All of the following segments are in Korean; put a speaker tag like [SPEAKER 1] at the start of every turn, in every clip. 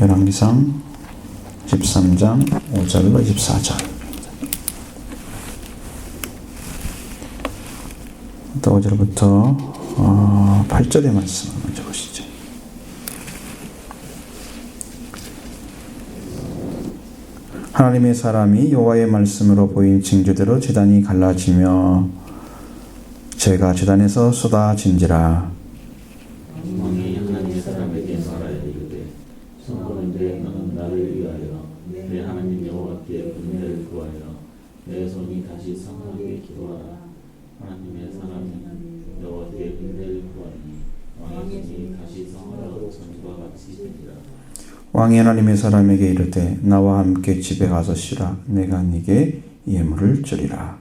[SPEAKER 1] 열왕기상 13장 5절로 24절. 또 5절부터 8절의 말씀을 먼저 보시죠. 하나님의 사람이 여호와의 말씀으로 보인 징조대로 제단이 갈라지며 재가 제단에서 쏟아진지라.
[SPEAKER 2] 왕이 하나님의 사람에게 말하여 이르되 선고는데 너는 나를 위하여 내 하나님 여호와께 은혜를 구하여 내 손이 다시 성하게 기도하라. 하나님의 사람이 여호와께 은혜를 구하니 왕의 손이 다시 성하여 전과 같이 되리라.
[SPEAKER 1] 왕이 하나님의 사람에게 이르되 나와 함께 집에 가서 쉬라. 내가 네게 예물을 주리라.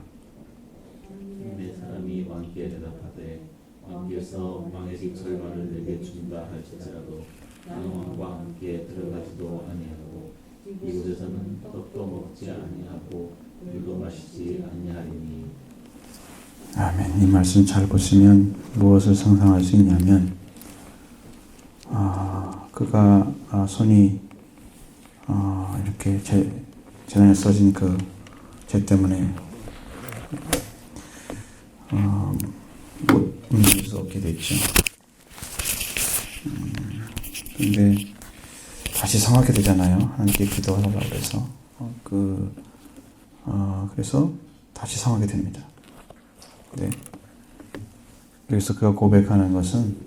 [SPEAKER 2] 내 사람이 왕께 대답하되 왕께서 왕의 집 절반을 내게 준다 할지라도 나는 왕과 함께 들어가지도 아니하고 이곳에서는 떡도 먹지 아니하고 물도 마시지 아니하리니.
[SPEAKER 1] 아멘. 이 말씀 잘 보시면 무엇을 상상할 수 있냐면 그가 손이 이렇게 재단에 써진 그 죄 때문에 못 움직일 수 없게 됐죠. 근데 다시 성하게 되잖아요. 하나님께 기도하려고 그래서 그래서 다시 성하게 됩니다. 네. 그래서 그가 고백하는 것은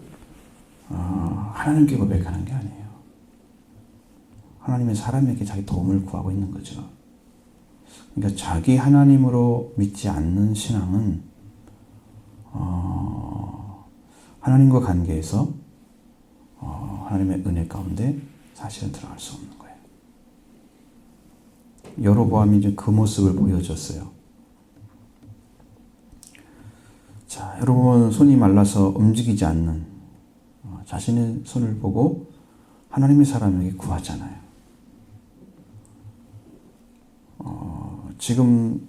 [SPEAKER 1] 하나님께 고백하는 게 아니에요. 하나님의 사람에게 자기 도움을 구하고 있는 거죠. 그러니까 자기 하나님으로 믿지 않는 신앙은 하나님과 관계에서 하나님의 은혜 가운데 사실은 들어갈 수 없는 거예요. 여로보암이 이제 그 모습을 보여줬어요. 자, 여러분 손이 말라서 움직이지 않는 자신의 손을 보고 하나님의 사람에게 구하잖아요. 지금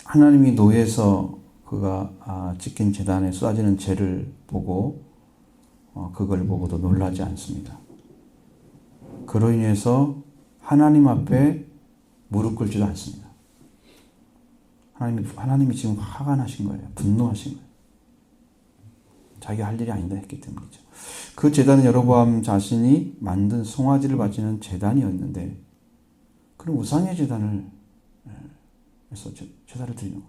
[SPEAKER 1] 하나님이 노예에서 그가 지킨 제단에 쏟아지는 재를 보고 그걸 보고도 놀라지 않습니다. 그로 인해서 하나님 앞에 무릎 꿇지도 않습니다. 하나님이 지금 화가 나신 거예요. 분노하신 거예요. 자기가 할 일이 아니다 했기 때문이죠. 그 제단은 여로보암 자신이 만든 송아지를 바치는 제단이었는데 그런 우상의 제단을 해서 제단을 드리는 거.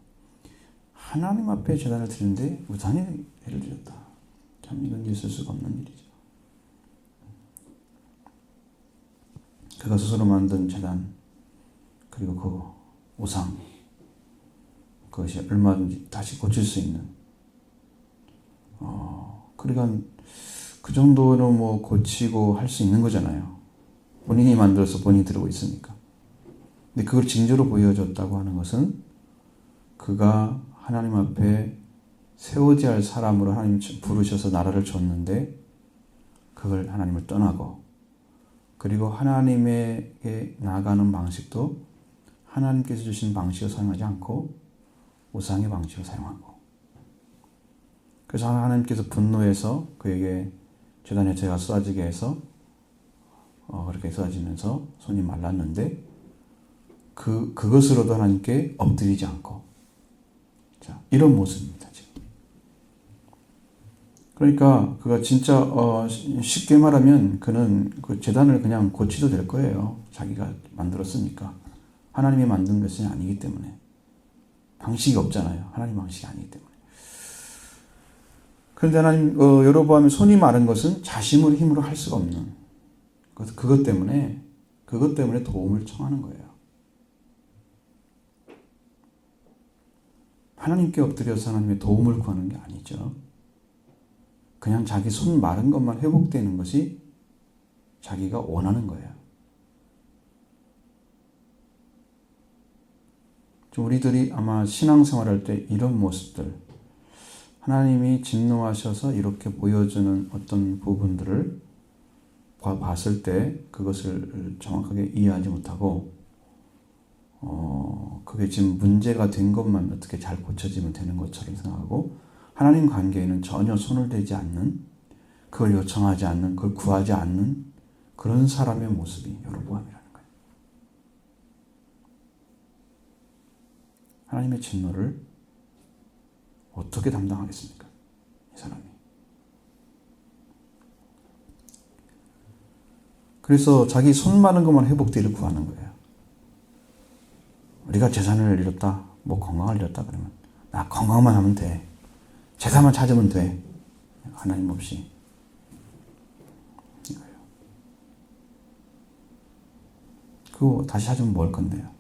[SPEAKER 1] 하나님 앞에 제단을 드리는데 우상의 예를 드렸다. 참 이건 있을 수가 없는 일이죠. 그가 스스로 만든 제단 그리고 그 우상 그것이 얼마든지 다시 고칠 수 있는 그러니까 그 정도는 뭐 고치고 할 수 있는 거잖아요. 본인이 만들어서 본인이 들고 있으니까. 근데 그걸 징조로 보여줬다고 하는 것은 그가 하나님 앞에 세워져야 할 사람으로 하나님 부르셔서 나라를 줬는데 그걸 하나님을 떠나고 그리고 하나님에게 나아가는 방식도 하나님께서 주신 방식을 사용하지 않고 우상의 방식을 사용하고 그래서 하나님께서 분노해서 그에게 제단에 재가 쏟아지게 해서 그렇게 쏟아지면서 손이 말랐는데 그것으로도 하나님께 엎드리지 않고 자, 이런 모습입니다. 지금. 그러니까 그가 진짜 쉽게 말하면 그는 그 제단을 그냥 고치도 될 거예요. 자기가 만들었으니까. 하나님이 만든 것이 아니기 때문에. 방식이 없잖아요. 하나님 방식이 아니기 때문에. 그런데 하나님 여로보암의 손이 마른 것은 자신의 힘으로 할 수가 없는 그것 때문에 도움을 청하는 거예요. 하나님께 엎드려서 하나님의 도움을 구하는 게 아니죠. 그냥 자기 손 마른 것만 회복되는 것이 자기가 원하는 거예요. 우리들이 아마 신앙생활할 때 이런 모습들 하나님이 진노하셔서 이렇게 보여주는 어떤 부분들을 봤을 때 그것을 정확하게 이해하지 못하고 그게 지금 문제가 된 것만 어떻게 잘 고쳐지면 되는 것처럼 생각하고 하나님 관계에는 전혀 손을 대지 않는 그걸 요청하지 않는 그걸 구하지 않는 그런 사람의 모습이 여로보암이라는 거예요. 하나님의 진노를 어떻게 담당하겠습니까? 이 사람이. 그래서 자기 손 많은 것만 회복되기를 구하는 거예요. 우리가 재산을 잃었다, 뭐 건강을 잃었다 그러면 나 건강만 하면 돼. 재산만 찾으면 돼. 하나님 없이. 이거예요. 그거 다시 찾으면 뭘 건데요?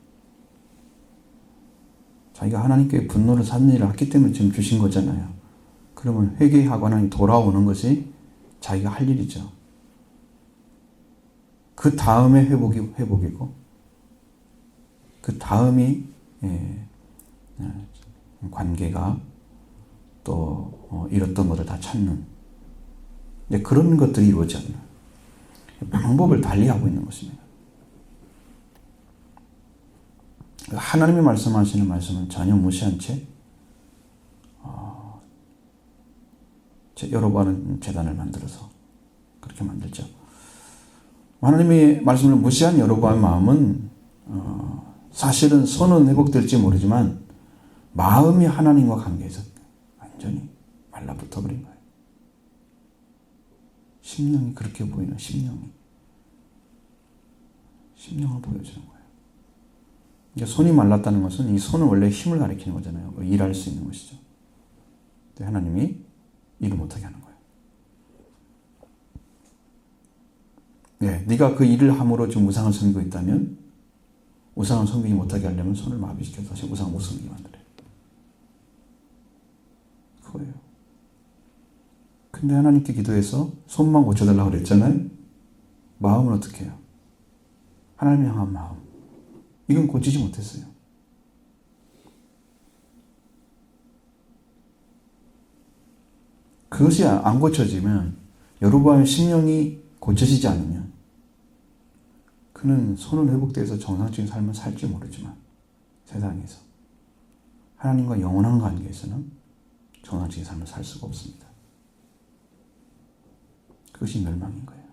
[SPEAKER 1] 자기가 하나님께 분노를 샀는 일을 했기 때문에 지금 주신 거잖아요. 그러면 회개하고 하나님 돌아오는 것이 자기가 할 일이죠. 그 다음에 회복이고 그 다음이 관계가 또 잃었던 것을 다 찾는 그런 것들이 이루어져요. 방법을 달리하고 있는 것입니다. 하나님이 말씀하시는 말씀은 전혀 무시한 채 여로보암은 제단을 만들어서 그렇게 만들죠. 하나님의 말씀을 무시한 여로보암의 마음은 사실은 손은 회복될지 모르지만 마음이 하나님과 관계에서 완전히 말라붙어 버린 거예요. 심령이 그렇게 보이는 심령을 보여주는 거예요. 그러니까 손이 말랐다는 것은 이 손은 원래 힘을 가리키는 거잖아요. 일할 수 있는 것이죠. 근데 하나님이 일을 못하게 하는 거예요. 네가 그 일을 함으로 지금 우상을 섬기고 있다면 우상을 섬기지 못하게 하려면 손을 마비시켜서 다시 우상을 못 섬기게 만들어요. 그거예요. 근데 하나님께 기도해서 손만 고쳐달라고 그랬잖아요. 마음은 어떻게 해요? 하나님을 향한 마음. 이건 고치지 못했어요. 그것이 안 고쳐지면 여로보암의 심령이 고쳐지지 않으면 그는 손은 회복돼서 정상적인 삶을 살지 모르지만 세상에서 하나님과 영원한 관계에서는 정상적인 삶을 살 수가 없습니다. 그것이 멸망인 거예요.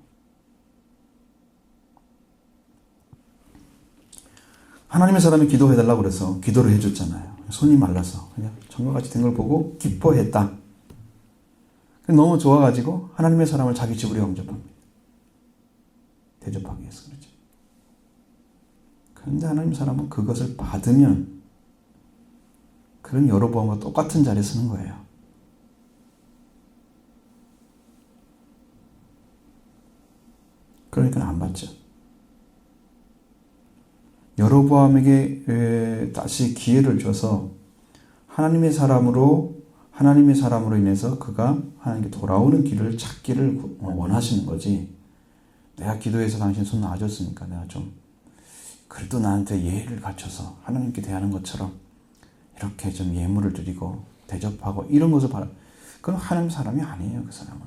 [SPEAKER 1] 하나님의 사람이 기도해달라고 그래서 기도를 해줬잖아요. 손이 말라서 그냥 전과 같이 된 걸 보고 기뻐했다. 너무 좋아가지고 하나님의 사람을 자기 집으로 영접합니다. 대접하기 위해서 그러죠. 그런데 하나님의 사람은 그것을 받으면 그런 여로보암과 똑같은 자리에 서는 거예요. 그러니까 안 받죠. 여로보암에게 다시 기회를 줘서 하나님의 사람으로 인해서 그가 하나님께 돌아오는 길을 찾기를 원하시는 거지. 내가 기도해서 당신 손 놔줬으니까 내가 좀 그래도 나한테 예의를 갖춰서 하나님께 대하는 것처럼 이렇게 좀 예물을 드리고 대접하고 이런 것을 바라. 그건 하나님 사람이 아니에요. 그 사람은.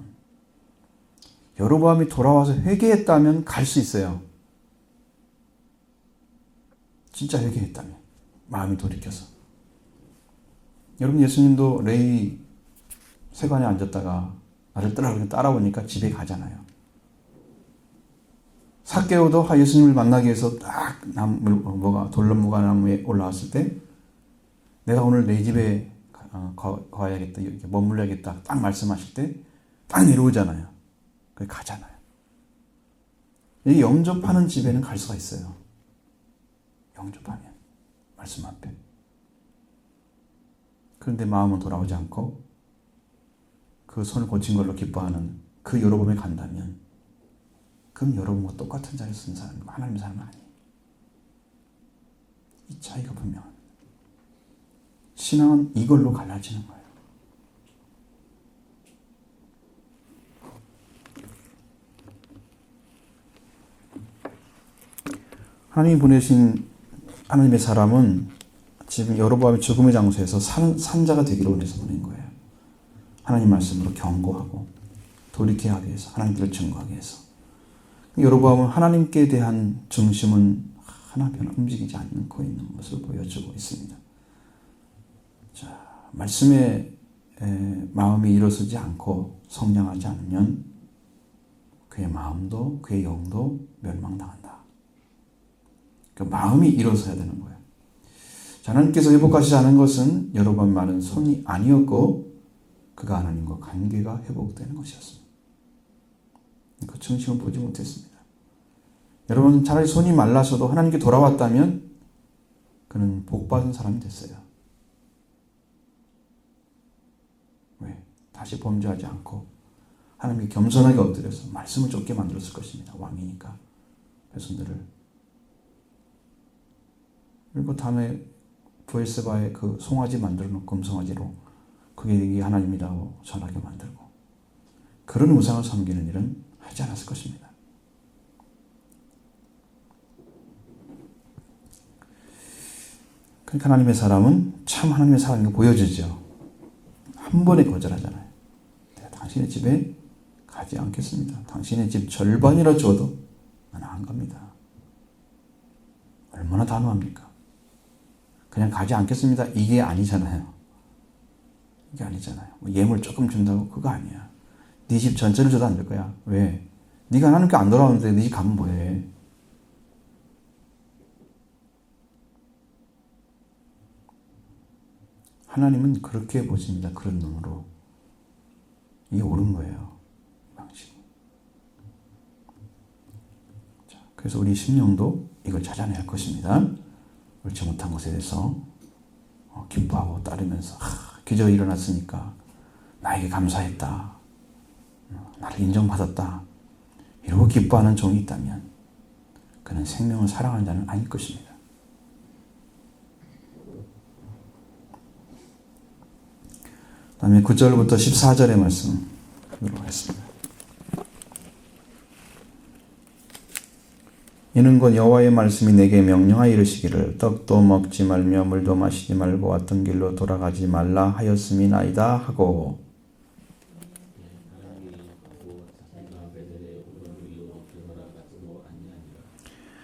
[SPEAKER 1] 여로보암이 돌아와서 회개했다면 갈 수 있어요. 진짜 회개했다면. 마음이 돌이켜서. 여러분 예수님도 레위 세관에 앉았다가 나를 따라오니까 집에 가잖아요. 삭개오도 예수님을 만나기 위해서 딱 돌나무가나무에 올라왔을 때 내가 오늘 내 집에 가야겠다, 이렇게 머물러야겠다 딱 말씀하실 때 딱 내려오잖아요. 그게 가잖아요. 이 영접하는 집에는 갈 수가 있어요. 영접하면 말씀 앞에. 그런데 마음은 돌아오지 않고 그 손을 고친 걸로 기뻐하는 그 여로보암에 간다면 그럼 여러분과 똑같은 자리에 쓴 사람이 하나님의 사람은 아니에요. 이 차이가 분명합니다. 신앙은 이걸로 갈라지는 거예요. 하나님이 보내신 하나님의 사람은 지금 여로보암이 죽음의 장소에서 산자가 되기를 원해서 보낸 거예요. 하나님 말씀으로 경고하고 돌이켜야 하기 위해서, 하나님들을 증거하기 위해서. 여로보암은 하나님께 대한 중심은 하나 변화 움직이지 않고 있는 것을 보여주고 있습니다. 자, 말씀에 마음이 일어서지 않고 성장하지 않으면 그의 마음도 그의 영도 멸망당한다. 그 마음이 일어서야 되는 거예요. 하나님께서 회복하시지 않은 것은 여로보암만은 손이 아니었고 그가 하나님과 관계가 회복되는 것이었습니다. 그 중심을 보지 못했습니다. 여러분 차라리 손이 말라서도 하나님께 돌아왔다면 그는 복받은 사람이 됐어요. 왜? 다시 범죄하지 않고 하나님께 겸손하게 엎드려서 말씀을 쫓게 만들었을 것입니다. 왕이니까 백성들을. 그리고 다음에 브엘세바의 그 송아지 만들어 놓고 금송아지로 그게 이게 하나님이라고 전하게 만들고 그런 우상을 섬기는 일은 하지 않았을 것입니다. 그러니까 하나님의 사람은 참 하나님의 사람인 거 보여주죠. 한 번에 거절하잖아요. 당신의 집에 가지 않겠습니다. 당신의 집 절반이라 줘도 나는 안 갑니다. 얼마나 단호합니까? 그냥 가지 않겠습니다. 이게 아니잖아요. 이게 아니잖아요. 뭐 예물 조금 준다고 그거 아니야. 네 집 전체를 줘도 안 될 거야. 왜? 네가 하나님께 안 돌아오는데 네 집 가면 뭐해? 하나님은 그렇게 보십니다. 그런 눈으로. 이게 옳은 거예요. 방식이. 자, 그래서 우리 심령도 이걸 찾아내야 할 것입니다. 옳지 못한 것에 대해서 기뻐하고 따르면서 기적이 일어났으니까 나에게 감사했다. 나를 인정받았다. 이러고 기뻐하는 종이 있다면 그는 생명을 사랑하는 자는 아닐 것입니다. 그 다음에 9절부터 14절의 말씀 들어보겠습니다. 이는 곧 여호와의 말씀이 내게 명령하여 이르시기를 떡도 먹지 말며 물도 마시지 말고 왔던 길로 돌아가지 말라 하였음이나이다 하고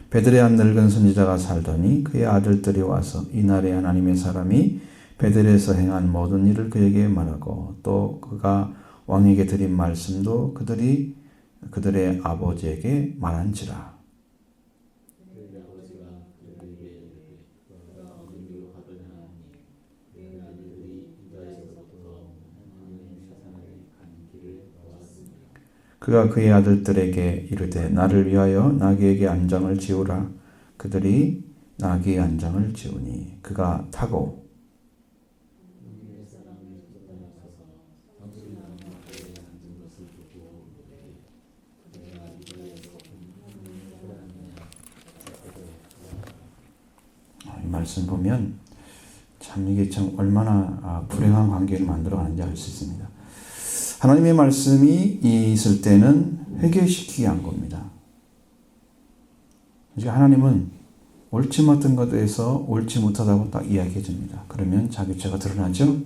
[SPEAKER 1] 베들에 한 늙은 선지자가 살더니 그의 아들들이 와서 이날에 하나님의 사람이 베들에서 행한 모든 일을 그에게 말하고 또 그가 왕에게 드린 말씀도 그들의 아버지에게 말한지라. 그가 그의 아들들에게 이르되 나를 위하여 나귀에게 안장을 지우라. 그들이 나귀의 안장을 지우니 그가 타고 이 말씀 보면 참 이게 참 얼마나 불행한 관계를 만들어가는지 알 수 있습니다. 하나님의 말씀이 있을 때는 회개시키게 한 겁니다. 이제 하나님은 옳지 못한 것에 대해서 옳지 못하다고 딱 이야기해 줍니다. 그러면 자기 죄가 드러나죠?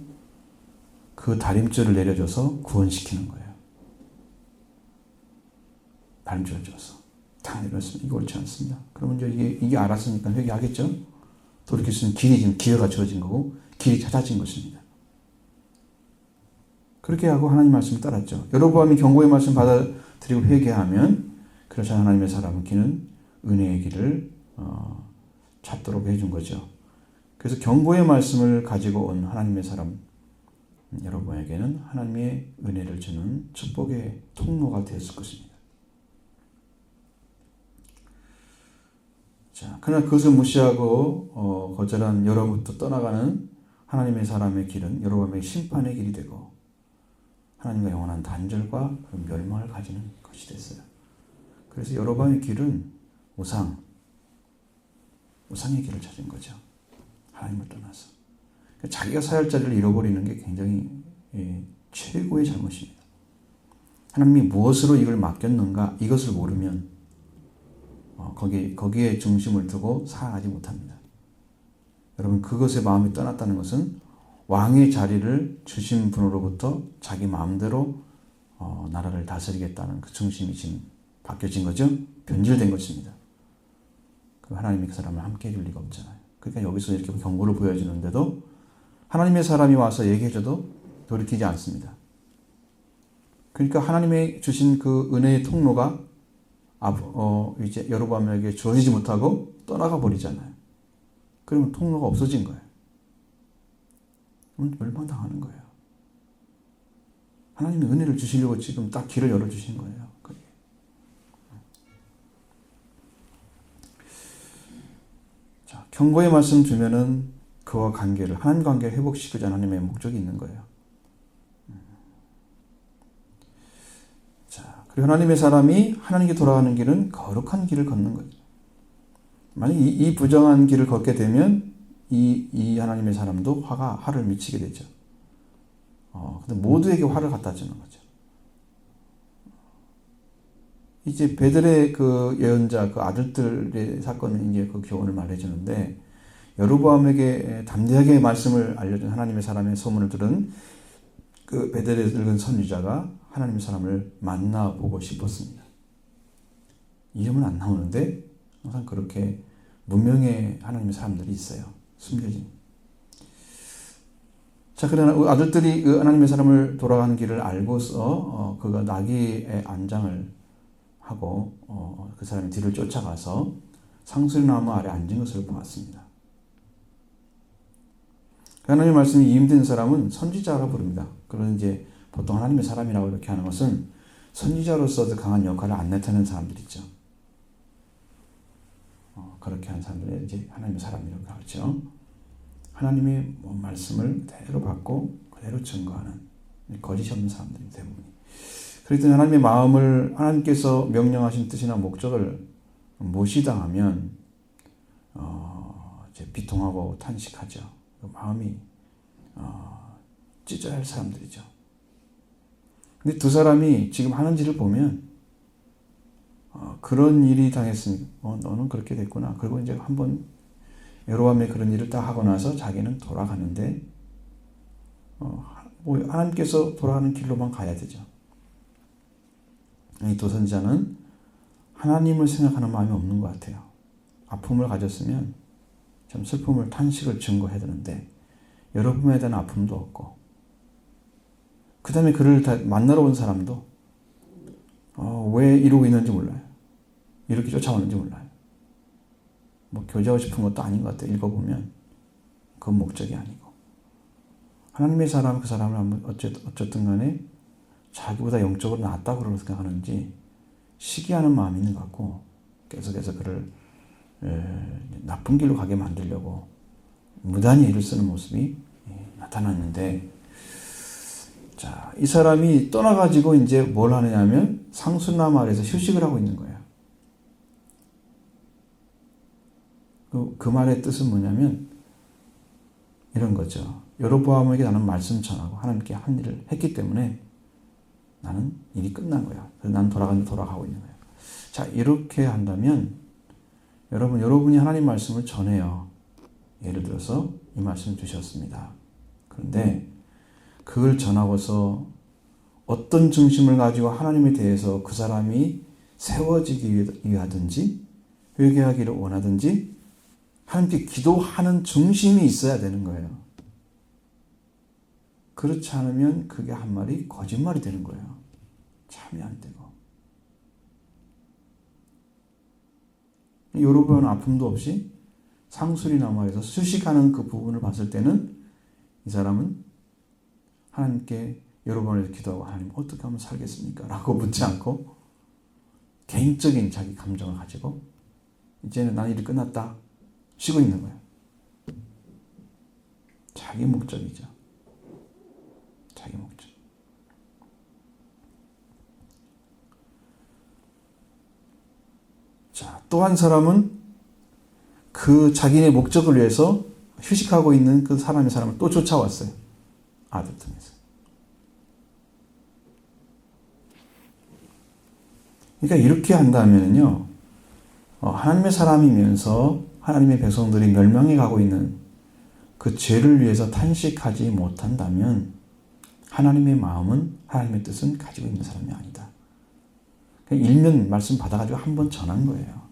[SPEAKER 1] 그 다림줄을 내려줘서 구원시키는 거예요. 다림줄을 줘서 딱 내렸습니다. 이거 옳지 않습니다. 그러면 이제 이게 알았으니까 회개하겠죠? 돌이킬 수 있는 길이 지금 기회가 주어진 거고 길이 찾아진 것입니다. 그렇게 하고 하나님 말씀을 따랐죠. 여로보암이 경고의 말씀 받아들이고 회개하면 그래서 하나님의 사람은 기는 은혜의 길을 찾도록 해준 거죠. 그래서 경고의 말씀을 가지고 온 하나님의 사람 여로보암에게는 하나님의 은혜를 주는 축복의 통로가 되었을 것입니다. 자, 그러나 그것을 무시하고 거절한 여로보암부터 떠나가는 하나님의 사람의 길은 여로보암의 심판의 길이 되고 하나님과 영원한 단절과 멸망을 가지는 것이 됐어요. 그래서 여로보암의 길은 우상의 길을 찾은 거죠. 하나님을 떠나서. 자기가 사역자리를 잃어버리는 게 굉장히 최고의 잘못입니다. 하나님이 무엇으로 이걸 맡겼는가 이것을 모르면 거기에 중심을 두고 살아가지 못합니다. 여러분 그것에 마음이 떠났다는 것은 왕의 자리를 주신 분으로부터 자기 마음대로 나라를 다스리겠다는 그 중심이 지금 바뀌어진 거죠. 변질된 것입니다. 그 하나님이 그 사람을 함께 해줄 리가 없잖아요. 그러니까 여기서 이렇게 경고를 보여주는데도 하나님의 사람이 와서 얘기해줘도 돌이키지 않습니다. 그러니까 하나님의 주신 그 은혜의 통로가 이제 여로보암에게 주어지지 못하고 떠나가 버리잖아요. 그러면 통로가 없어진 거예요. 그럼 멸망당하는 거예요. 하나님이 은혜를 주시려고 지금 딱 길을 열어주신 거예요. 그게. 자, 경고의 말씀 주면은 그와 관계를, 하나님 관계를 회복시키자 하나님의 목적이 있는 거예요. 자, 그리고 하나님의 사람이 하나님께 돌아가는 길은 거룩한 길을 걷는 거죠. 만약 이 부정한 길을 걷게 되면 이 하나님의 사람도 화를 미치게 되죠. 근데 모두에게 화를 갖다 주는 거죠. 이제 베들의 그 예언자, 그 아들들의 사건은 이제 그 교훈을 말해주는데, 여로보암에게 담대하게 말씀을 알려준 하나님의 사람의 소문을 들은 그 베델의 늙은 선지자가 하나님의 사람을 만나보고 싶었습니다. 이름은 안 나오는데 항상 그렇게 무명의 하나님의 사람들이 있어요. 숨겨진. 자, 그러나 아들들이 그 하나님의 사람을 돌아가는 길을 알고서 그가 나귀의 안장을 하고 그 사람의 뒤를 쫓아가서 상수리나무 아래 앉은 것을 보았습니다. 하나님의 말씀이 이임된 사람은 선지자라 부릅니다. 그런 이제 보통 하나님의 사람이라고 이렇게 하는 것은 선지자로서도 강한 역할을 안 나타내는 사람들 있죠. 그렇게 하는 사람들이 이제 하나님의 사람이라고 하죠. 하나님의 말씀을 그대로 받고 그대로 증거하는 거짓이 없는 사람들이 대부분이. 그랬더니 하나님의 마음을, 하나님께서 명령하신 뜻이나 목적을 무시당하면 이제 비통하고 탄식하죠. 마음이 찢어야 할 사람들이죠. 근데 두 사람이 지금 하는 일을 보면 그런 일이 당했으니 너는 그렇게 됐구나. 그리고 이제 한번 여로보암의 그런 일을 딱 하고 나서 자기는 돌아가는데 하나님께서 돌아가는 길로만 가야 되죠. 이 두 선지자는 하나님을 생각하는 마음이 없는 것 같아요. 아픔을 가졌으면 좀 슬픔을, 탄식을 증거해야 되는데 여로보암에 대한 아픔도 없고, 그 다음에 그를 다 만나러 온 사람도 왜 이러고 있는지 몰라요. 이렇게 쫓아오는지 몰라요. 뭐 교제하고 싶은 것도 아닌 것 같아요. 읽어보면 그건 목적이 아니고, 하나님의 사람, 그 사람을 한번 어쨌든 간에 자기보다 영적으로 낫다고 생각하는지 시기하는 마음이 있는 것 같고, 계속해서 그를 나쁜 길로 가게 만들려고 무단히 애를 쓰는 모습이 나타났는데, 자, 이 사람이 떠나가지고 이제 뭘 하느냐면 상수나무 아래에서 휴식을 하고 있는 거예요. 그 말의 뜻은 뭐냐면 이런 거죠. 여로보암에게 나는 말씀 전하고 하나님께 한 일을 했기 때문에 나는 일이 끝난 거야. 그래서 난 돌아가고 있는 거야. 자, 이렇게 한다면 여러분이 하나님 말씀을 전해요. 예를 들어서 이 말씀을 주셨습니다. 그런데 그걸 전하고서 어떤 중심을 가지고 하나님에 대해서 그 사람이 세워지기 위하든지 회개하기를 원하든지 하나님께 기도하는 중심이 있어야 되는 거예요. 그렇지 않으면 그게 한 말이 거짓말이 되는 거예요. 참이 안 되고. 여로보암은 아픔도 없이 상수리나무에서 수식하는 그 부분을 봤을 때는 이 사람은 하나님께 여로보암에서 기도하고, 하나님 어떻게 하면 살겠습니까? 라고 묻지 않고 개인적인 자기 감정을 가지고 이제는 난 일이 끝났다 쉬고 있는 거예요. 자기 목적이죠. 자기 목적. 자, 또 한 사람은 그 자기의 목적을 위해서 휴식하고 있는 그 사람을 또 쫓아왔어요. 아들 통해서. 그러니까 이렇게 한다면요, 하나님의 사람이면서 하나님의 백성들이 멸망해 가고 있는 그 죄를 위해서 탄식하지 못한다면 하나님의 마음은, 하나님의 뜻은 가지고 있는 사람이 아니다. 그냥 일면 말씀 받아가지고 한번 전한 거예요.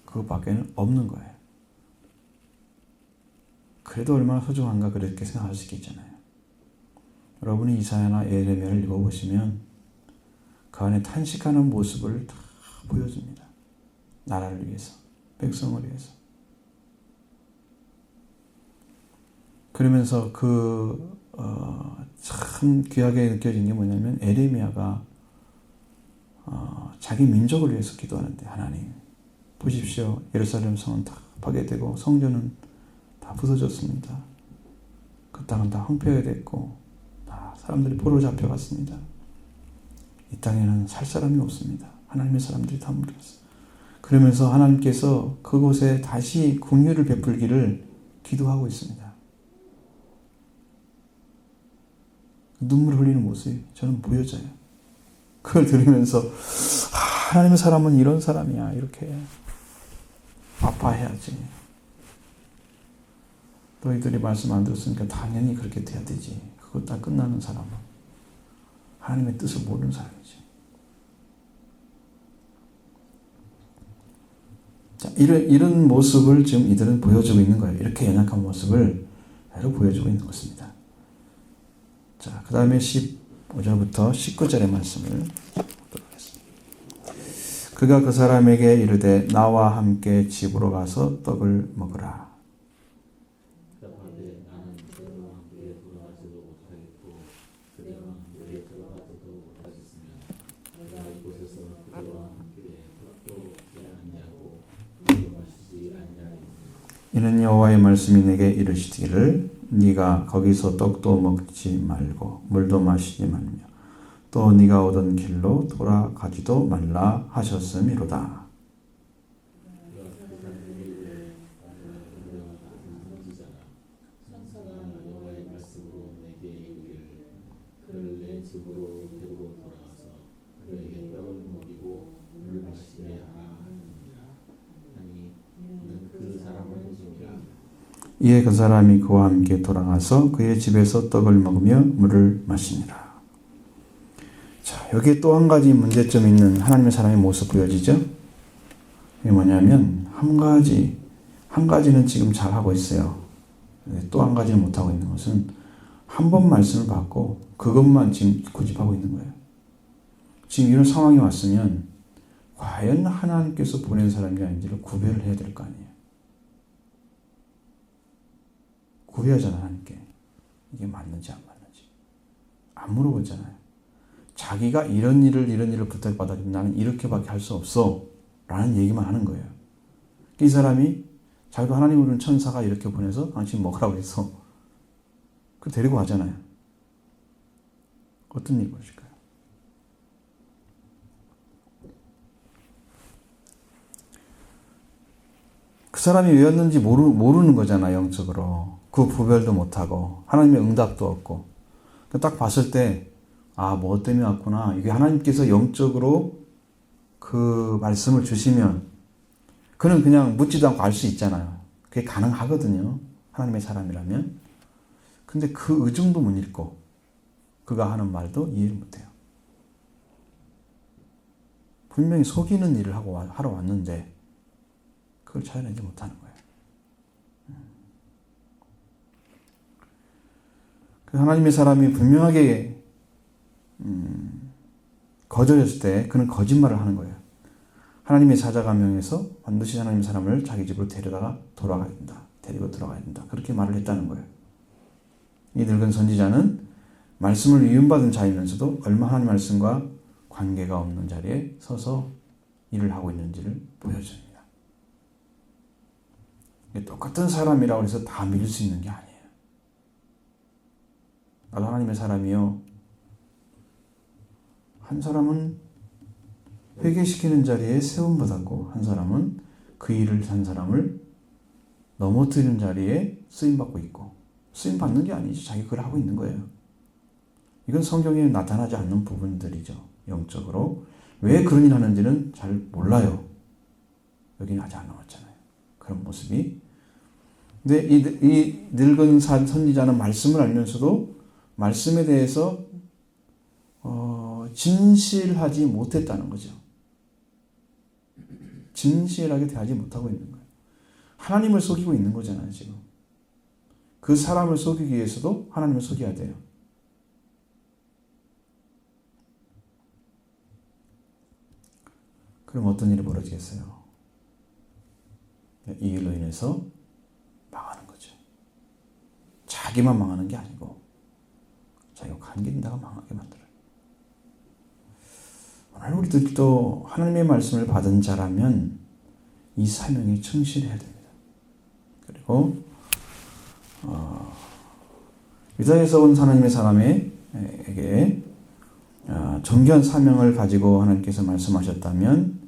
[SPEAKER 1] 그것밖에는 없는 거예요. 그래도 얼마나 소중한가 그렇게 생각할 수 있겠잖아요. 여러분이 이사야나 에레미야를 읽어보시면 그 안에 탄식하는 모습을 다 보여줍니다. 나라를 위해서, 백성을 위해서. 그러면서 참 귀하게 느껴진 게 뭐냐면 에레미야가 자기 민족을 위해서 기도하는데 하나님 보십시오. 예루살렘 성은 다 파괴되고 성전은 다 부서졌습니다. 그 땅은 다 황폐하게 됐고 다 사람들이 포로 잡혀갔습니다. 이 땅에는 살 사람이 없습니다. 하나님의 사람들이 다 물렸어요. 그러면서 하나님께서 그곳에 다시 긍휼을 베풀기를 기도하고 있습니다. 눈물 흘리는 모습이 저는 보여져요. 그걸 들으면서 하나님의 사람은 이런 사람이야. 이렇게 아파해야지. 너희들이 말씀 안 들었으니까 당연히 그렇게 돼야 되지. 그거 다 끝나는 사람은 하나님의 뜻을 모르는 사람이지. 자, 이런 모습을 지금 이들은 보여주고 있는 거예요. 이렇게 연약한 모습을 보여주고 있는 것입니다. 자, 그 다음에 15절부터 19절의 말씀을 보도록 하겠습니다. 그가 그 사람에게 이르되 나와 함께 집으로 가서 떡을 먹으라.
[SPEAKER 2] 답하되 나는 너희와 함께 돌아가지도 못하겠고 그대와 함께 들어가지도 못하겠으며 내가 이곳에서 그대와 함께 떡도 먹지 아니하고 물도 마시지 아니하리니
[SPEAKER 1] 이는 여호와의 말씀이 내게 이르시기를 네가 거기서 떡도 먹지 말고 물도 마시지 말며 또 네가 오던 길로 돌아가지도 말라 하셨음이로다.
[SPEAKER 2] 여호와의 말씀으로 내게 이르기를 그를 내 집으로 데리고 돌아가서 그에게 떡을 먹이고 물을 마시게 하라 하느니라. 아니 이는 그 사람을 죽이라.
[SPEAKER 1] 이에 그 사람이 그와 함께 돌아가서 그의 집에서 떡을 먹으며 물을 마시니라. 자, 여기에 또 한 가지 문제점 있는 하나님의 사람의 모습 보여지죠? 이게 뭐냐면 한 가지는 지금 잘하고 있어요. 또 한 가지는 못하고 있는 것은 한 번 말씀을 받고 그것만 지금 고집하고 있는 거예요. 지금 이런 상황이 왔으면 과연 하나님께서 보낸 사람이 아닌지를 구별을 해야 될 거 아니에요. 구해야잖아, 하나님께. 이게 맞는지 안 맞는지. 안 물어보잖아요. 자기가 이런 일을 부탁받아주면 나는 이렇게밖에 할 수 없어. 라는 얘기만 하는 거예요. 이 사람이 자기도 하나님을 부르는 천사가 이렇게 보내서 당신 먹으라고 해서 그 데리고 가잖아요. 어떤 일이 벌어질까요? 그 사람이 왜 왔는지 모르는 거잖아요, 영적으로. 그 구별도 못하고 하나님의 응답도 없고 딱 봤을 때 뭐 때문에 왔구나. 이게 하나님께서 영적으로 그 말씀을 주시면 그는 그냥 묻지도 않고 알 수 있잖아요. 그게 가능하거든요. 하나님의 사람이라면. 근데 그 의중도 못 읽고 그가 하는 말도 이해를 못해요. 분명히 속이는 일을 하러 왔는데 그걸 찾아내지 못하는 거예요. 하나님의 사람이 분명하게 거절했을 때 그는 거짓말을 하는 거예요. 하나님의 사자가 명해서 반드시 하나님의 사람을 자기 집으로 데리고 들어가야 된다. 그렇게 말을 했다는 거예요. 이 늙은 선지자는 말씀을 위임받은 자이면서도 얼마 하나님 말씀과 관계가 없는 자리에 서서 일을 하고 있는지를 보여줍니다. 똑같은 사람이라고 해서 다 믿을 수 있는 게 아니에요. 나도 하나님의 사람이요. 한 사람은 회개시키는 자리에 세움받았고 한 사람은 그 일을 한 사람을 넘어뜨리는 자리에 쓰임받고 있고 쓰임받는 게 아니지 자기 그걸 하고 있는 거예요. 이건 성경에 나타나지 않는 부분들이죠. 영적으로. 왜 그런 일 하는지는 잘 몰라요. 여기는 아직 안 나왔잖아요. 그런 모습이. 근데 이 늙은 선지자는 말씀을 알면서도 말씀에 대해서 진실하지 못했다는 거죠. 진실하게 대하지 못하고 있는 거예요. 하나님을 속이고 있는 거잖아요, 지금. 그 사람을 속이기 위해서도 하나님을 속여야 돼요. 그럼 어떤 일이 벌어지겠어요? 이 일로 인해서 망하는 거죠. 자기만 망하는 게 아니고 자기가 관계인다가 망하게 만들어요. 오늘 우리들도 하나님의 말씀을 받은 자라면 이 사명에 충실해야 됩니다. 그리고 유다에서 온 하나님의 사람에게 존귀한 사명을 가지고 하나님께서 말씀하셨다면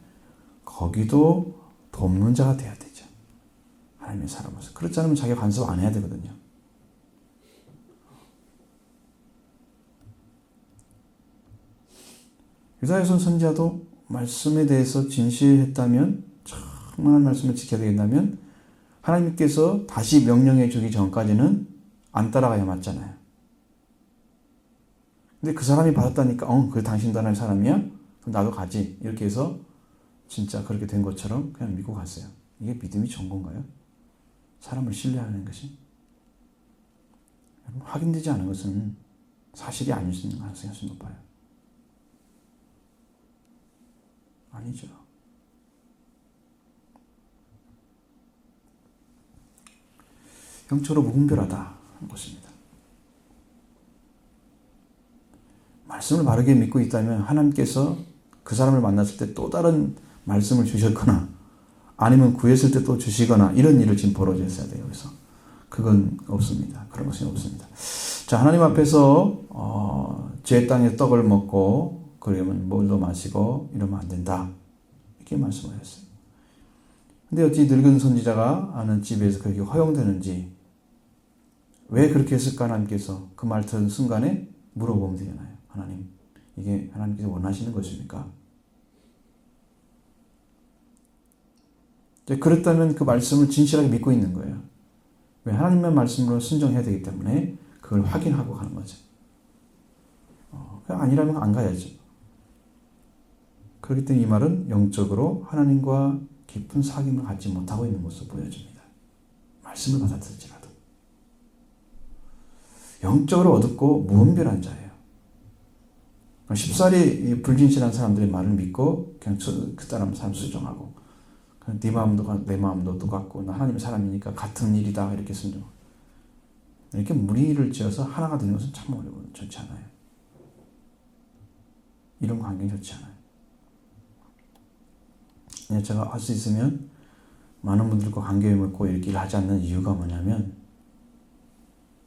[SPEAKER 1] 거기도 돕는 자가 돼야 되죠. 하나님의 사람으로서. 그렇지 않으면 자기가 간섭 안 해야 되거든요. 유다에서 온 선지자도 말씀에 대해서 진실했다면, 정말 말씀을 지켜야 되겠다면 하나님께서 다시 명령해 주기 전까지는 안 따라가야 맞잖아요. 근데 그 사람이 받았다니까 그래 당신도 하나님의 사람이야? 그럼 나도 가지. 이렇게 해서 진짜 그렇게 된 것처럼 그냥 믿고 갔어요. 이게 믿음이 좋은 건가요? 사람을 신뢰하는 것이? 확인되지 않은 것은 사실이 아닐 수 있는 가능성이 훨씬 높아요. 아니죠. 영적으로 무분별하다는 것입니다. 말씀을 바르게 믿고 있다면 하나님께서 그 사람을 만났을 때 또 다른 말씀을 주셨거나 아니면 구했을 때 또 주시거나 이런 일을 지금 벌어졌어야 돼요. 그래서 그건 없습니다. 그런 것이 없습니다. 자, 하나님 앞에서 제 땅의 떡을 먹고 그러면 물도 마시고 이러면 안 된다. 이렇게 말씀하셨어요. 근데 어찌 늙은 선지자가 아는 집에서 그렇게 허용되는지 왜 그렇게 했을까 하나님께서 그 말 듣는 순간에 물어보면 되잖아요. 하나님, 이게 하나님께서 원하시는 것입니까? 그렇다면 그 말씀을 진실하게 믿고 있는 거예요. 왜? 하나님의 말씀으로 순종해야 되기 때문에 그걸 확인하고 가는 거죠. 아니라면 안 가야죠. 그렇기 때문에 이 말은 영적으로 하나님과 깊은 사귐을 갖지 못하고 있는 모습을 보여줍니다. 말씀을 받아들일지라도. 영적으로 어둡고 무분별한 자예요. 쉽사리 불진실한 사람들의 말을 믿고 그냥 그 사람 순종하고 네 마음도 내 마음도 똑같고 나 하나님의 사람이니까 같은 일이다 이렇게 순종. 이렇게 무리를 지어서 하나가 되는 것은 참 어려워요. 좋지 않아요. 이런 관계는 좋지 않아요. 제가 할 수 있으면 많은 분들과 관계 맺고 이렇게 일하지 않는 이유가 뭐냐면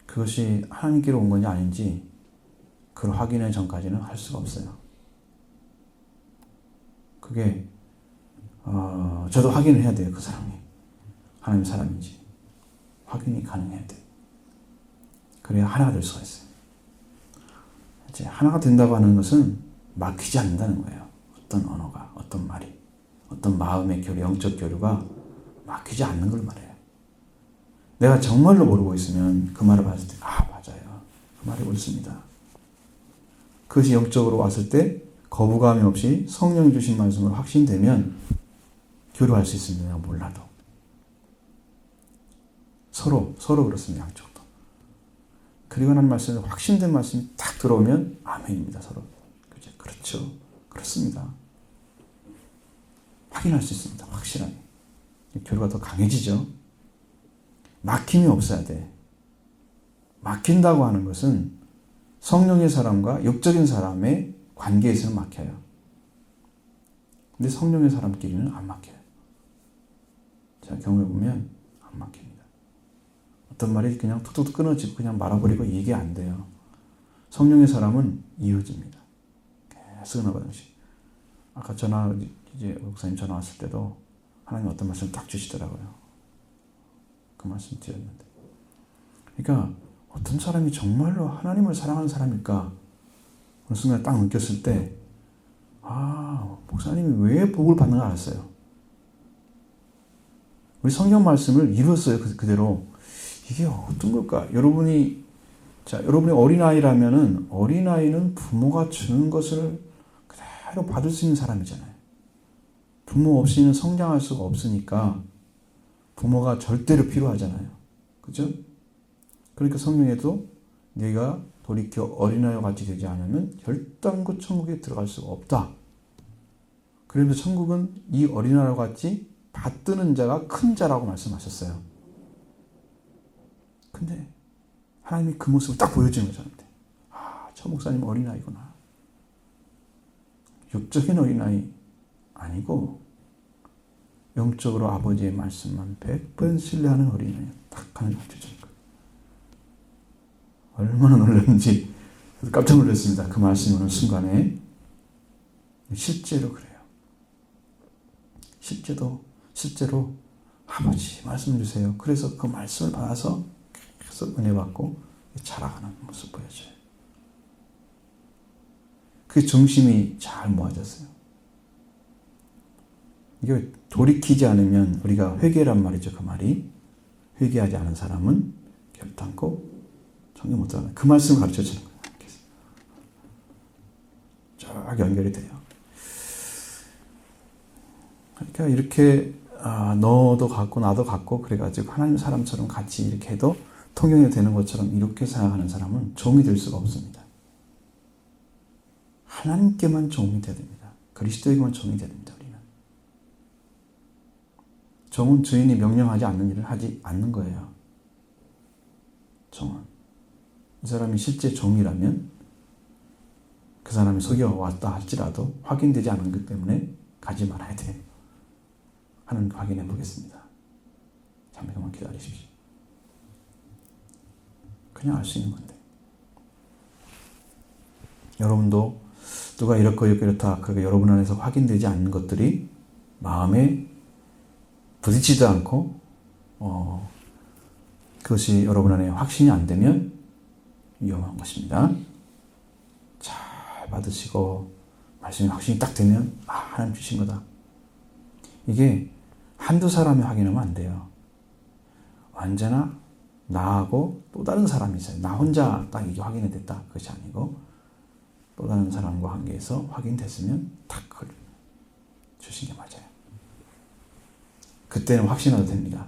[SPEAKER 1] 그것이 하나님께로 온 건지 아닌지 그걸 확인하기 전까지는 할 수가 없어요. 그게 저도 확인을 해야 돼요. 그 사람이 하나님 사람인지 확인이 가능해야 돼요. 그래야 하나가 될 수가 있어요. 이제 하나가 된다고 하는 것은 막히지 않는다는 거예요. 어떤 언어가, 어떤 말이, 어떤 마음의 교류, 영적 교류가 막히지 않는 걸 말해요. 내가 정말로 모르고 있으면 그 말을 봤을 때 맞아요. 그 말이 옳습니다. 그것이 영적으로 왔을 때 거부감이 없이 성령이 주신 말씀으로 확신되면 교류할 수 있습니다. 내가 몰라도. 서로 그렇습니다. 양쪽도. 그리고 하나님 말씀에 확신된 말씀이 딱 들어오면 아멘입니다. 서로. 그렇죠. 그렇습니다. 확인할 수 있습니다. 확실하게. 교류가 더 강해지죠. 막힘이 없어야 돼. 막힌다고 하는 것은 성령의 사람과 육적인 사람의 관계에서는 막혀요. 근데 성령의 사람끼리는 안 막혀요. 제가 경험해보면 안 막힙니다. 어떤 말이 그냥 툭툭 끊어지고 그냥 말아버리고 이게 안 돼요. 성령의 사람은 이어집니다. 계속 은하바당씩. 아까 이제 목사님 전화 왔을 때도 하나님 어떤 말씀 딱 주시더라고요. 그 말씀 드렸는데. 그러니까 어떤 사람이 정말로 하나님을 사랑하는 사람일까? 어느 순간 딱 느꼈을 때 목사님이 왜 복을 받는 걸 알았어요. 우리 성경 말씀을 이뤘어요. 그대로. 이게 어떤 걸까? 여러분이 어린아이라면은 어린아이는 부모가 주는 것을 그대로 받을 수 있는 사람이잖아요. 부모 없이는 성장할 수가 없으니까 부모가 절대로 필요하잖아요. 그죠? 그러니까 성령에도 네가 돌이켜 어린아이와 같이 되지 않으면 결단코 천국에 들어갈 수가 없다. 그러면서 천국은 이 어린아이와 같이 받드는 자가 큰 자라고 말씀하셨어요. 근데 하나님이 그 모습을 딱 보여주는 거죠. 저 목사님 어린아이구나. 육적인 어린아이 아니고 영적으로 아버지의 말씀만 100번 신뢰하는 어린아이 딱 하는 거죠. 얼마나 놀랐는지 깜짝 놀랐습니다. 그 말씀이 오는 순간에. 실제로 그래요. 실제로 아버지 말씀 주세요. 그래서 그 말씀을 받아서 계속 은혜 받고 자라가는 모습 보여줘요. 그 중심이 잘 모아졌어요. 이게 돌이키지 않으면 우리가 회개란 말이죠. 그 말이 회개하지 않은 사람은 결단코 정리 못하는 그 말씀을 가르쳐 주는 거예요. 쫙 연결이 돼요. 그러니까 이렇게 너도 갖고 나도 갖고 그래가지고 하나님 사람처럼 같이 이렇게 해도 통용이 되는 것처럼 이렇게 생각하는 사람은 종이 될 수가 없습니다. 하나님께만 종이 돼야 됩니다. 그리스도에게만 종이 돼야 됩니다. 우리는. 종은 주인이 명령하지 않는 일을 하지 않는 거예요. 종은. 이 사람이 실제 종이라면 그 사람이 속여왔다 할지라도 확인되지 않은 것 때문에 가지 말아야 돼요. 하는 거 확인해 보겠습니다. 잠깐만 기다리십시오. 그냥 알 수 있는 건데. 여러분도 누가 이렇고 이렇다 그렇게 여러분 안에서 확인되지 않는 것들이 마음에 부딪히지도 않고 그것이 여러분 안에 확신이 안 되면 위험한 것입니다. 잘 받으시고 말씀이 확신이 딱 되면 하나님 주신 거다. 이게 한두 사람이 확인하면 안 돼요. 언제나 나하고 또 다른 사람이 있어요. 나 혼자 딱 이게 확인이 됐다. 그것이 아니고 또 다른 사람과 관계에서 확인됐으면 딱 그걸 주신 게 맞아요. 그때는 확신하도 됩니다.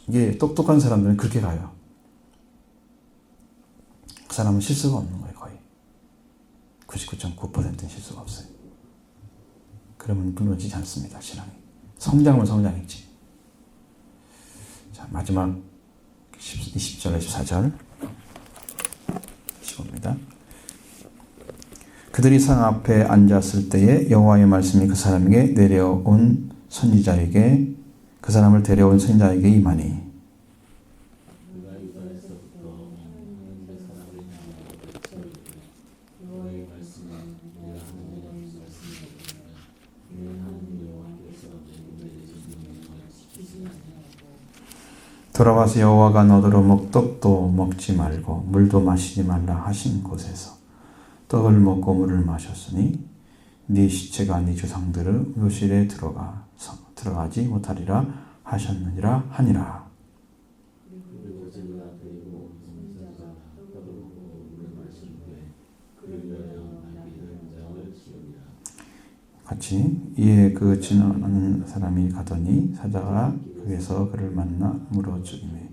[SPEAKER 1] 이게 똑똑한 사람들은 그렇게 가요. 그 사람은 실수가 없는 거예요. 거의 99.9%는 실수가 없어요. 그러면 무너지지 않습니다. 신앙이. 성장은 성장했지. 자, 마지막 20절, 24절 15입니다. 그들이 상 앞에 앉았을 때에 여호와의 말씀이 그 사람에게 내려온 선지자에게 그 사람을 데려온 선지자에게 임하니 돌아와서 여호와가 너더러 떡도 먹지 말고 물도 마시지 말라 하신 곳에서 떡을 먹고 물을 마셨으니 네 시체가 네 조상들의 묘실에 들어가지 못하리라 하셨느니라 하니라. 같이 이에 그 지나가는 사람이 가더니 사자가 그에서 그를 만나 물어 죽이매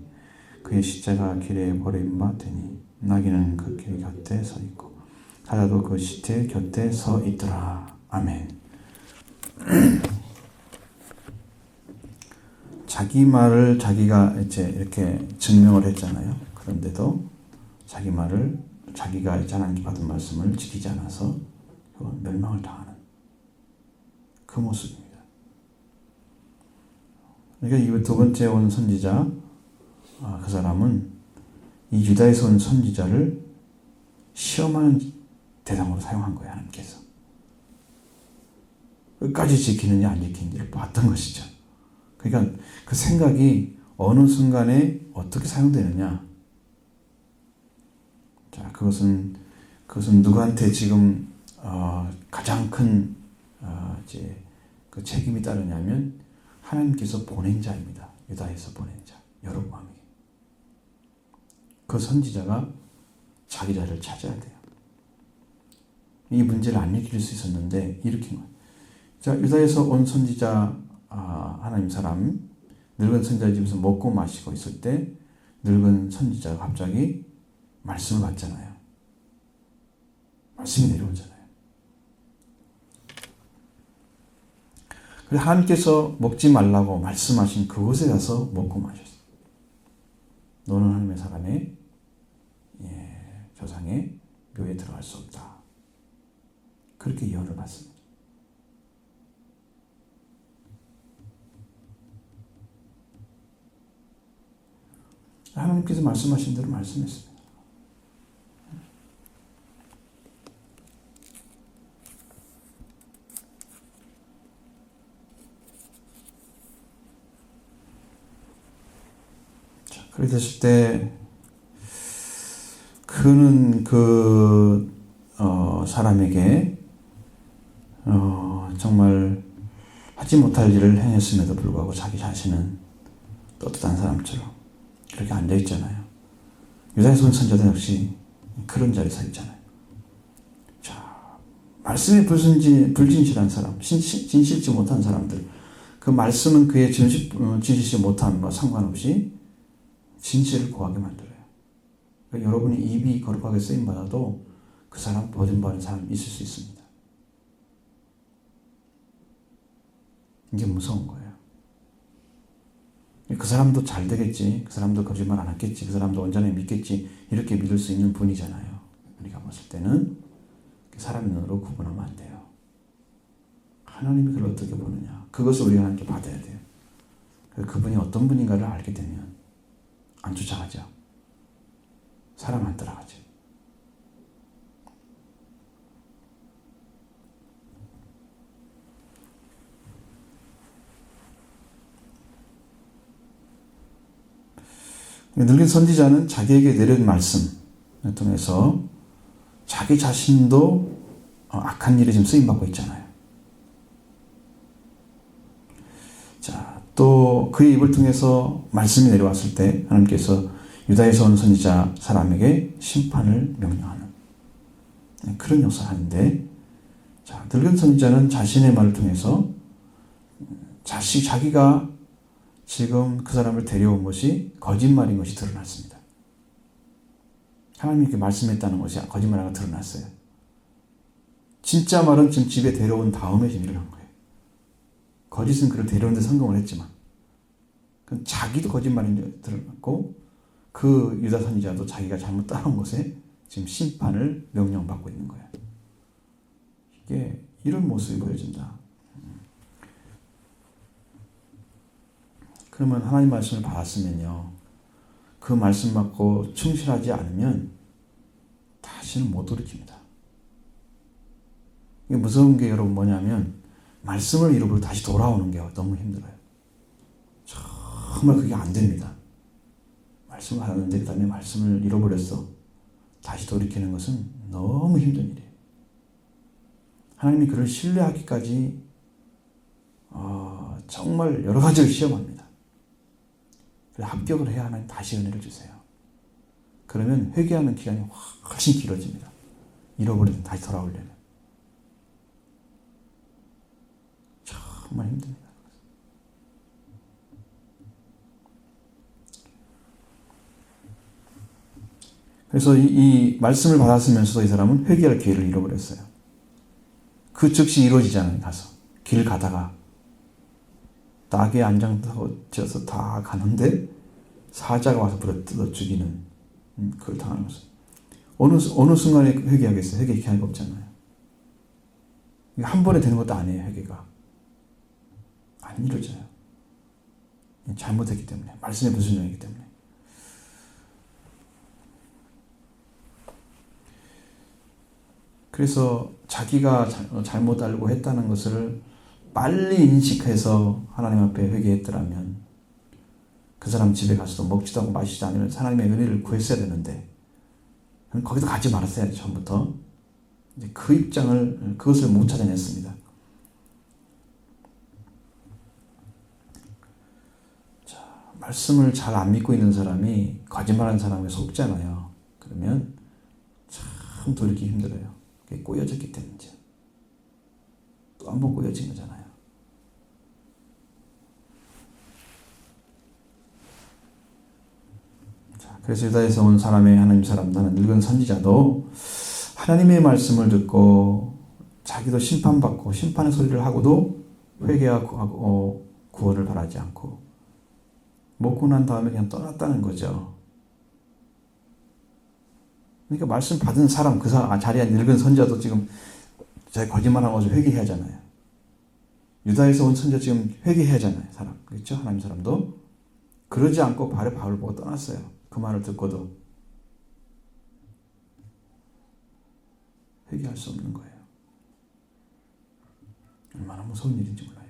[SPEAKER 1] 그의 시체가 길에 버림바 되니 나귀는 그 길 곁에 서 있고 사자도 그 시체 곁에 서 있더라. 아멘. 자기 말을 자기가 이제 이렇게 증명을 했잖아요. 그런데도 자기 말을 자기가 하나님께 받은 말씀을 지키지 않아서 멸망을 당하는 그 모습입니다. 그러니까 이 두 번째 온 선지자, 그 사람은 이 유다에서 온 선지자를 시험하는 대상으로 사용한 거예요. 하나님께서. 끝까지 지키느냐 안 지키느냐를 봤던 것이죠. 그러니까 그 생각이 어느 순간에 어떻게 사용되느냐. 자, 그것은 누구한테 지금 가장 큰 이제 그 책임이 따르냐면 하나님께서 보낸 자입니다. 유다에서 보낸 자, 여로보암에게. 그 선지자가 자기 자리를 찾아야 돼요. 이 문제를 안 일으킬 수 있었는데 일으킨 거예요. 자, 유다에서 온 선지자, 하나님 사람, 늙은 선지자 집에서 먹고 마시고 있을 때 늙은 선지자가 갑자기 말씀을 받잖아요. 말씀이 내려오잖아요. 그래서 하나님께서 먹지 말라고 말씀하신 그곳에 가서 먹고 마셨어요. 너는 하나님의 사람의 조상의 묘에 들어갈 수 없다. 그렇게 예언을 받습니다. 하나님께서 말씀하신 대로 말씀했습니다. 자, 그렇게 됐을 때 그는 그 사람에게 정말 하지 못할 일을 행했음에도 불구하고 자기 자신은 떳떳한 사람처럼 그렇게 앉아있잖아요. 유다에서 온 선지자도 역시 그런 자리에 서 있잖아요. 자, 말씀에 불진실한 사람, 진실지 못한 사람들, 그 말씀은 그의 진실지 못함과 상관없이 진실을 고하게 만들어요. 그러니까 여러분이 입이 거룩하게 쓰임받아도 그 사람 버림받은 사람 있을 수 있습니다. 이게 무서운 거예요. 그 사람도 잘 되겠지, 그 사람도 거짓말 안 하겠지, 그 사람도 온전히 믿겠지, 이렇게 믿을 수 있는 분이잖아요. 우리가 봤을 때는 사람의 눈으로 구분하면 안 돼요. 하나님이 그걸 어떻게 보느냐, 그것을 우리가 하나님께 받아야 돼요. 그분이 어떤 분인가를 알게 되면 안 쫓아가죠. 사람 안 따라가죠. 늙은 선지자는 자기에게 내린 말씀을 통해서 자기 자신도 악한 일에 지금 쓰임받고 있잖아요. 자, 또 그의 입을 통해서 말씀이 내려왔을 때 하나님께서 유다에서 온 선지자 사람에게 심판을 명령하는 그런 역사를 하는데, 자, 늙은 선지자는 자신의 말을 통해서 자기가 지금 그 사람을 데려온 것이 거짓말인 것이 드러났습니다. 하나님이 이렇게 말씀했다는 것이 거짓말인 거 드러났어요. 진짜 말은 지금 집에 데려온 다음에 일을 한 거예요. 거짓은 그를 데려온 데 성공을 했지만, 그건 자기도 거짓말인 게 드러났고, 그 유다 선지자도 자기가 잘못 따라온 것에 지금 심판을 명령받고 있는 거예요. 이게 이런 모습이 보여진다. 그러면 하나님 말씀을 받았으면요, 그 말씀 받고 충실하지 않으면 다시는 못 돌이킵니다. 이게 무서운 게 여러분 뭐냐면, 말씀을 잃어버리고 다시 돌아오는 게 너무 힘들어요. 정말 그게 안 됩니다. 말씀을 하는데 그 다음에 말씀을 잃어버렸어. 다시 돌이키는 것은 너무 힘든 일이에요. 하나님이 그를 신뢰하기까지 정말 여러 가지를 시험합니다. 합격을 해야 하나님 다시 은혜를 주세요. 그러면 회개하는 기간이 훨씬 길어집니다. 잃어버리면 다시 돌아오려면. 정말 힘듭니다. 그래서 이 말씀을 받았으면서도 이 사람은 회개할 기회를 잃어버렸어요. 그 즉시 이루어지잖아요. 가서 길 가다가 낙에 안장지어서 다 가는데 사자가 와서 부러뜨려 죽이는 그걸 당하는 거죠. 어느 순간에 회개하겠어요? 회개 기한이 없잖아요. 한 번에 되는 것도 아니에요. 회개가 안 이루어져요. 잘못했기 때문에, 말씀에 불순종했기 때문에. 그래서 자기가 잘못 알고 했다는 것을 빨리 인식해서 하나님 앞에 회개했더라면 그 사람 집에 가서도 먹지도 않고 마시지 않으면 하나님의 은혜를 구했어야 되는데, 거기도 가지 말았어야지. 처음부터 그 입장을, 그것을 못 찾아냈습니다. 자, 말씀을 잘 안 믿고 있는 사람이 거짓말하는 사람에 속잖아요. 그러면 참 돌이키기 힘들어요. 그게 꼬여졌기 때문이죠. 또 한 번 꼬여진 거잖아요. 자, 그래서 유다에서 온 사람의 하나님 사람, 나는 늙은 선지자도 하나님의 말씀을 듣고 자기도 심판받고 심판의 소리를 하고도 회개하고 구원을 바라지 않고 먹고 난 다음에 그냥 떠났다는 거죠. 그러니까 말씀 받은 사람, 그 사람, 자리에 늙은 선지자도 지금 자기 거짓말한 것을 회개해야 하잖아요. 유다에서 온 선지자 지금 회개해야 하잖아요. 사람. 그렇죠? 하나님 사람도. 그러지 않고 바로 바울을 보고 떠났어요. 그 말을 듣고도. 회개할 수 없는 거예요. 얼마나 무서운 일인지 몰라요.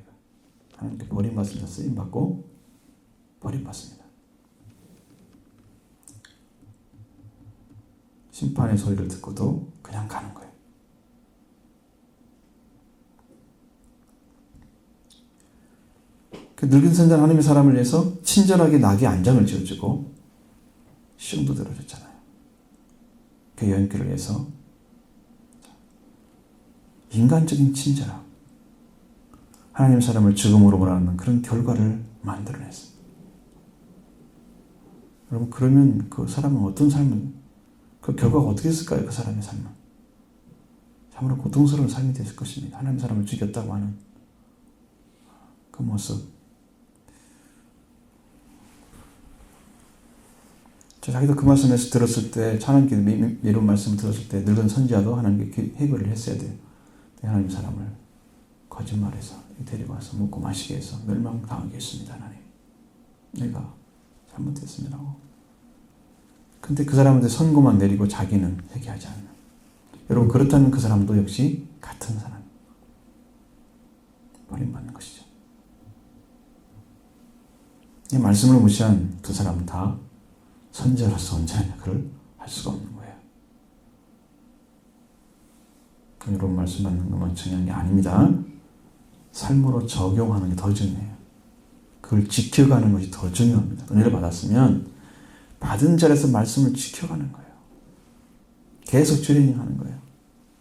[SPEAKER 1] 하나님께 버림받습니다. 쓰임받고 버림받습니다. 심판의 소리를 듣고도 그냥 가는 거예요. 그 늙은 선지자는 하나님의 사람을 위해서 친절하게 낙의 안장을 지어주고 시험도 들어줬잖아요. 그 여인들을 위해서 인간적인 친절함, 하나님의 사람을 죽음으로 몰아넣는 그런 결과를 만들어냈습니다. 여러분, 그러면 그 사람은 어떤 삶을, 그 결과가 어떻게 했을까요? 그 사람의 삶은 참으로 고통스러운 삶이 됐을 것입니다. 하나님의 사람을 죽였다고 하는 그 모습. 자기도 그 말씀에서 들었을 때, 하나님께 이런 말씀을 들었을 때 늙은 선지자도 하나님께 해결을 했어야 돼요. 하나님 사람을 거짓말해서 데리고 와서 먹고 마시게 해서 멸망당하게 했습니다. 하나님, 내가 잘못했습니다 하고. 근데 그 사람한테 선고만 내리고 자기는 회개하지 않는. 여러분, 그렇다면 그 사람도 역시 같은 사람, 버림받는 것이죠. 이 말씀을 무시한 두 사람은 다 선지자로서 언제나 그를 할 수가 없는 거예요. 여러분, 말씀 받는 것만 중요한 게 아닙니다. 삶으로 적용하는 게 더 중요해요. 그걸 지켜가는 것이 더 중요합니다. 은혜를 받았으면 받은 자리에서 말씀을 지켜가는 거예요. 계속 트레이닝하는 거예요.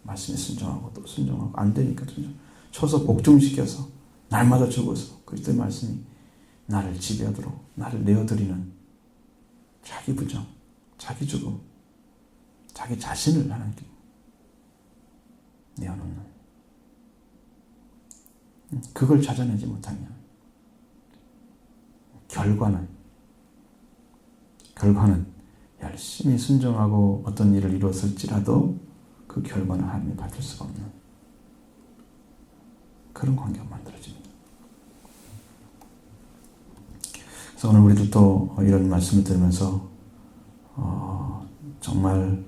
[SPEAKER 1] 말씀에 순종하고 또 순종하고, 안 되니까 쳐서 복종시켜서 날마다 죽어서 그리스도의 말씀이 나를 지배하도록, 나를 내어드리는 자기 부정, 자기 죽음, 자기 자신을 하나님께 내어놓는, 그걸 찾아내지 못하면 결과는 열심히 순종하고 어떤 일을 이루었을지라도 그 결과는 하나님이 받을 수가 없는 그런 관계가 만들어집니다. 그래서 오늘 우리들도 이런 말씀을 들으면서 정말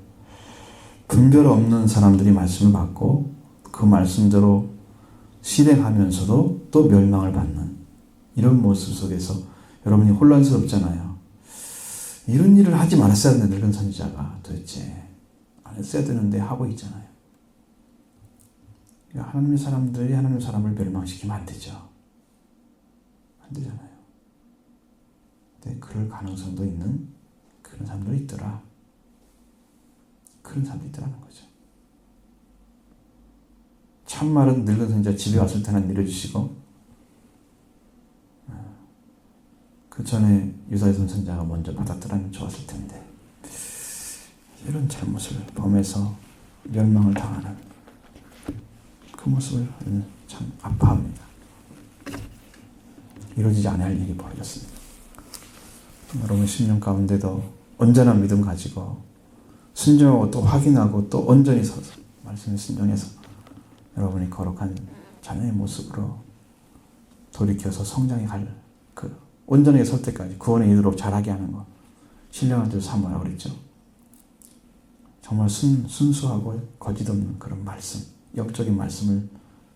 [SPEAKER 1] 분별 없는 사람들이 말씀을 받고 그 말씀대로 실행하면서도 또 멸망을 받는 이런 모습 속에서 여러분이 혼란스럽잖아요. 이런 일을 하지 말았어야 되는데, 늙은 선지자가 도대체 안 했어야 되는데 하고 있잖아요. 그러니까 하나님의 사람들이 하나님의 사람을 멸망시키면 안 되죠. 안 되잖아요. 근데 그럴 가능성도 있는 그런 사람도 있더라. 그런 사람도 있더라는 거죠. 참말은 늙은 선지자 집에 왔을 때는 내려주시고, 그 전에 유다에서 온 선지자가 먼저 받았더라면 좋았을 텐데, 이런 잘못을 범해서 멸망을 당하는 그 모습을 참 아파합니다. 이루어지지 않을 일이 벌어졌습니다. 여러분, 10년 가운데도 온전한 믿음 가지고 순종하고 또 확인하고 또 온전히 서서 말씀에 순종해서 여러분이 거룩한 자녀의 모습으로 돌이켜서 성장해 갈, 그 온전하게 설 때까지 구원에 이르도록 잘하게 하는 거, 신령한 줄 삼으라고 그랬죠. 정말 순수하고 거짓 없는 그런 말씀, 영적인 말씀을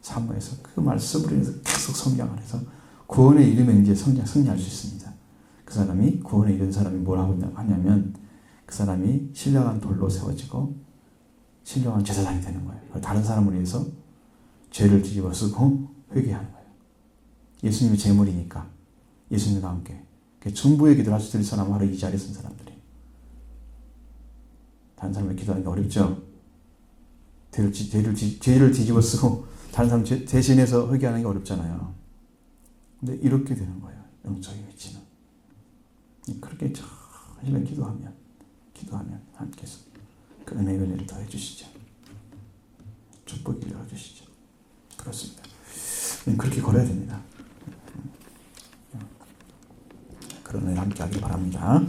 [SPEAKER 1] 사모해서 그 말씀으로 인해서 계속 성장을 해서 구원의 이름에 이제 승리할 수 있습니다. 그 사람이, 구원에 이른 사람이 뭘 하고 하냐면, 그 사람이 신령한 돌로 세워지고 신령한 제사장이 되는 거예요. 다른 사람을 위해서 죄를 뒤집어 쓰고 회개하는 거예요. 예수님이 제물이니까 예수님과 함께 중보의 기도를 할 수 있는 사람은 바로 이 자리에 선 사람들이. 다른 사람을 기도하는 게 어렵죠. 죄를 뒤집어 쓰고 다른 사람 대신해서 회개하는 게 어렵잖아요. 근데 이렇게 되는 거예요. 영적인 위치는. 그렇게 정말 기도하면 하나님께서 그 은혜를 더해 주시죠. 축복을 열어 주시죠. 그렇습니다. 그렇게 걸어야 됩니다. 그런 일 함께 하길 바랍니다.